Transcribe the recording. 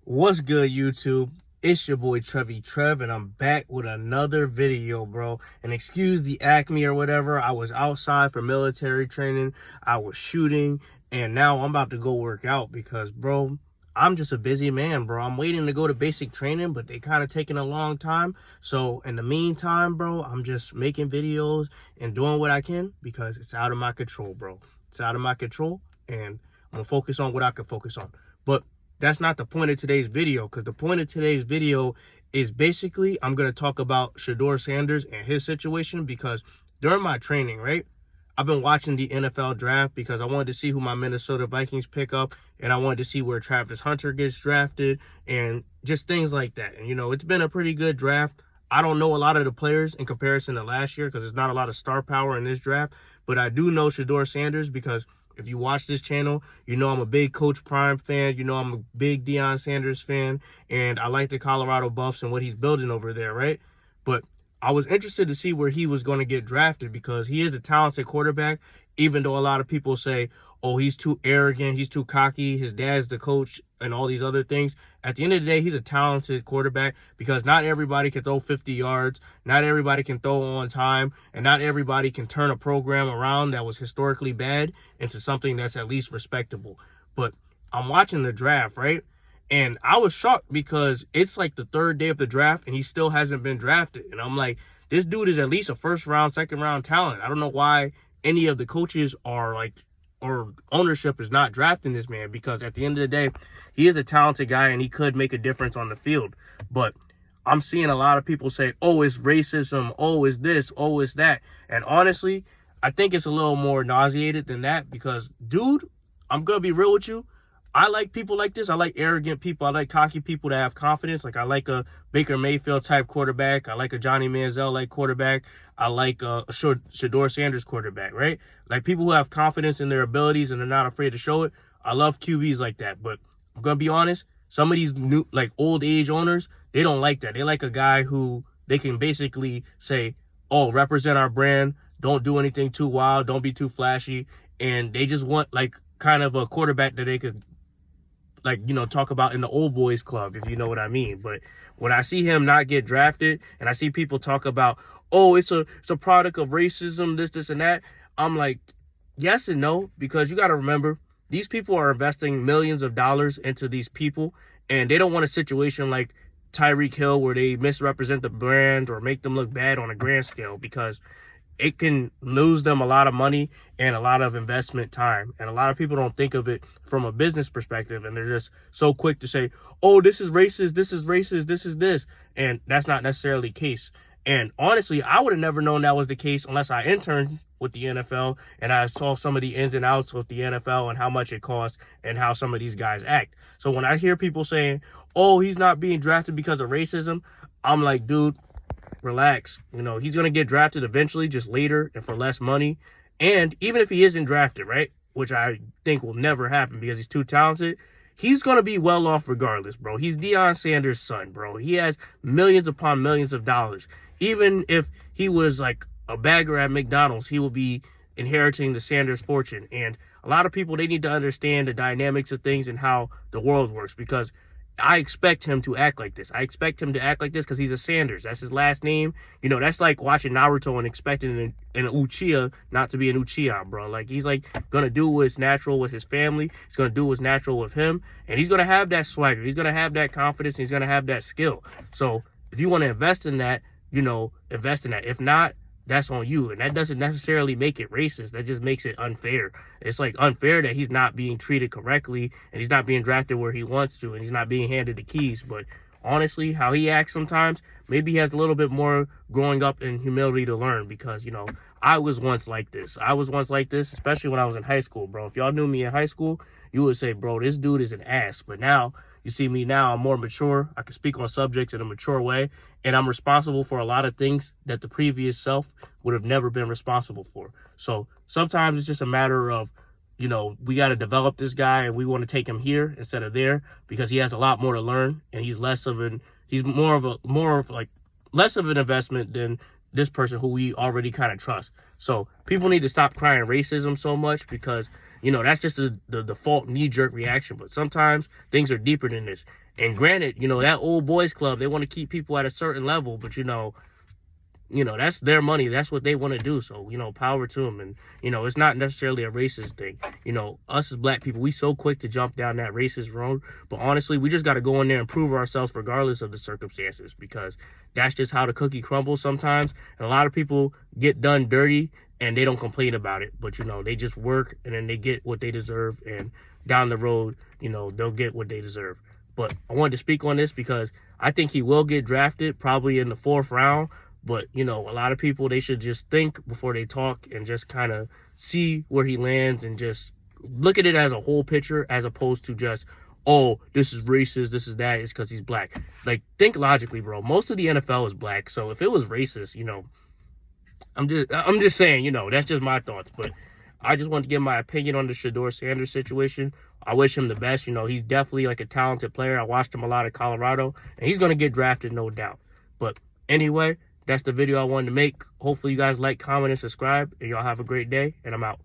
What's good, YouTube? It's your boy Trev, and I'm back with another video, bro. And excuse the acme or whatever. I was outside for military training. I was shooting, and now I'm about to go work out because, bro, I'm just a busy man, bro. I'm waiting to go to basic training, but they kind of taking a long time. So in the meantime, bro, I'm just making videos and doing what I can because it's out of my control, bro. It's out of my control, and I'm gonna focus on what I can focus on. But that's not the point of today's video, because the point of today's video is basically I'm going to talk about Shedeur Sanders and his situation, because during my training, right, I've been watching the NFL draft because I wanted to see who my Minnesota Vikings pick up, and I wanted to see where Travis Hunter gets drafted and just things like that. And, you know, it's been a pretty good draft. I don't know a lot of the players in comparison to last year because there's not a lot of star power in this draft, but I do know Shedeur Sanders because if you watch this channel, you know I'm a big Coach Prime fan. You know I'm a big Deion Sanders fan. And I like the Colorado Buffs and what he's building over there, right? But I was interested to see where he was going to get drafted because he is a talented quarterback, even though a lot of people say, oh, he's too arrogant, he's too cocky, his dad's the coach, and all these other things. At the end of the day, he's a talented quarterback because not everybody can throw 50 yards, not everybody can throw on time, and not everybody can turn a program around that was historically bad into something that's at least respectable. But I'm watching the draft, right? And I was shocked because it's like the third day of the draft and he still hasn't been drafted. And I'm like, this dude is at least a first round, second round talent. I don't know why any of the coaches are like, or ownership is not drafting this man, because at the end of the day, he is a talented guy and he could make a difference on the field. But I'm seeing a lot of people say, oh, it's racism, oh, it's this, oh, it's that. And honestly, I think it's a little more nauseated than that because, dude, I'm going to be real with you. I like people like this. I like arrogant people. I like cocky people that have confidence. Like I like a Baker Mayfield type quarterback. I like a Johnny Manziel like quarterback. I like a Shedeur Sanders quarterback, right? Like people who have confidence in their abilities and they're not afraid to show it. I love QBs like that. But I'm going to be honest, some of these new, like old age owners, they don't like that. They like a guy who they can basically say, oh, represent our brand. Don't do anything too wild. Don't be too flashy. And they just want like kind of a quarterback that they could, like, you know, talk about in the old boys club, if you know what I mean. But when I see him not get drafted and I see people talk about, oh, it's a product of racism, this, and that, I'm like, yes and no, because you got to remember, these people are investing millions of dollars into these people, and they don't want a situation like Tyreek Hill where they misrepresent the brand or make them look bad on a grand scale, because it can lose them a lot of money and a lot of investment time. And a lot of people don't think of it from a business perspective, and they're just so quick to say, oh, this is racist, this is racist, this is this. And that's not necessarily the case. And honestly, I would have never known that was the case unless I interned with the NFL and I saw some of the ins and outs with the NFL and how much it costs and how some of these guys act. So when I hear people saying, oh, he's not being drafted because of racism, I'm like, dude, relax. You know, he's going to get drafted eventually, just later and for less money. And even if he isn't drafted, right, which I think will never happen because he's too talented, he's going to be well off regardless, bro. He's Deion Sanders' son, bro. He has millions upon millions of dollars. Even if he was like a bagger at McDonald's, he will be inheriting the Sanders fortune. And a lot of people, they need to understand the dynamics of things and how the world works, because I expect him to act like this. I expect him to act like this because he's a Sanders. That's his last name. You know, that's like watching Naruto and expecting an Uchiha not to be an Uchiha, bro. Like, he's like going to do what's natural with his family. He's going to do what's natural with him. And he's going to have that swagger. He's going to have that confidence. And he's going to have that skill. So if you want to invest in that, you know, invest in that. If not, that's on you. And that doesn't necessarily make it racist. That just makes it unfair. It's like unfair that he's not being treated correctly and he's not being drafted where he wants to and he's not being handed the keys. But honestly, how he acts sometimes, maybe he has a little bit more growing up in humility to learn, because, you know, I was once like this. I was once like this, especially when I was in high school, bro. If y'all knew me in high school, you would say, bro, this dude is an ass. But now, you see me now, I'm more mature. I can speak on subjects in a mature way, and I'm responsible for a lot of things that the previous self would have never been responsible for. So sometimes it's just a matter of, you know, we got to develop this guy and we want to take him here instead of there because he has a lot more to learn, and he's less of an investment than this person who we already kind of trust. So people need to stop crying racism so much, because You know, that's just the default knee-jerk reaction. But sometimes things are deeper than this. And granted, you know, that old boys club, they want to keep people at a certain level, but you know, that's their money. That's what they want to do. So, you know, power to them. And, you know, it's not necessarily a racist thing. You know, us as black people, we so quick to jump down that racist road. But honestly, we just got to go in there and prove ourselves regardless of the circumstances, because that's just how the cookie crumbles sometimes. And a lot of people get done dirty and they don't complain about it. But, you know, they just work and then they get what they deserve. And down the road, you know, they'll get what they deserve. But I wanted to speak on this because I think he will get drafted probably in the 4th round. But, you know, a lot of people, they should just think before they talk and just kind of see where he lands and just look at it as a whole picture, as opposed to just, oh, this is racist, this is that, it's because he's black. Like, think logically, bro. Most of the NFL is black. So if it was racist, you know, I'm just saying, you know, that's just my thoughts. But I just want to give my opinion on the Shedeur Sanders situation. I wish him the best. You know, he's definitely like a talented player. I watched him a lot at Colorado, and he's going to get drafted, no doubt. But anyway, that's the video I wanted to make. Hopefully you guys like, comment, and subscribe. And y'all have a great day. And I'm out.